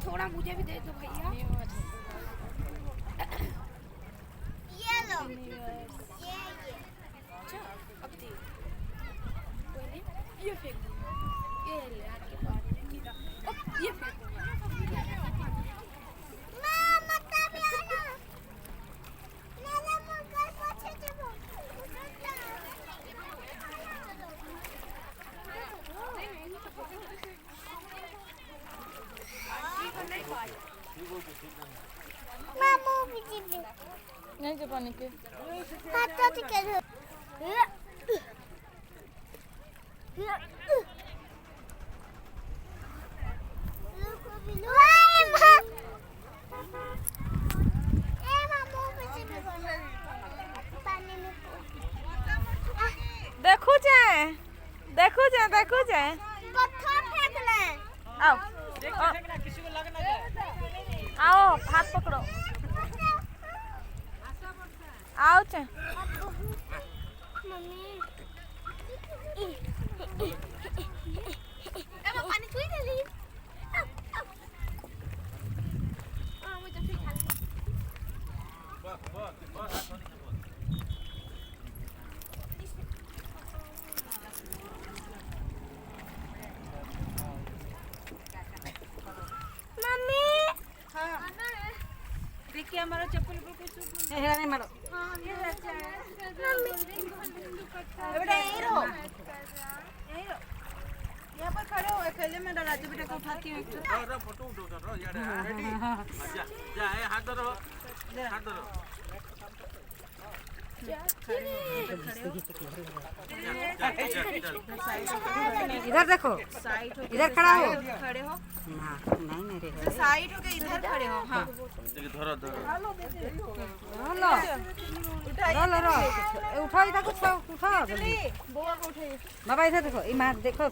थोड़ा मुझे भी दे दो भैया। ये लो ये अच्छा अब दे पहले ये फेंक दो। ये ले आपके पास गिरा। ये फेंक दो। मामा तब आना नाना मगर पछे जबो मामू भी नहीं जा पानी के हाथ तो के देखू जाए पत्थर फेंकना आओ आओ हाथ पकड़ो आओ चे मम्मी पानी छुई देली। मुझे फिर खा मम्मी देखिए हमारा चप्पल पर कुछ नहीं मारो बेटा यहीं रहो यहाँ पर खड़े हो अकेले में राजू बेटा को उठाती हूँ फोटो उठो यार रेडी जा जा हाथ धरो इधर देखो इधर खड़ा हो खड़े हो नहीं मेरे साइड हो के इधर खड़े हो हाँ धरो उठाओ इधर कुछ उठाओ बाबा इधर देखो देखो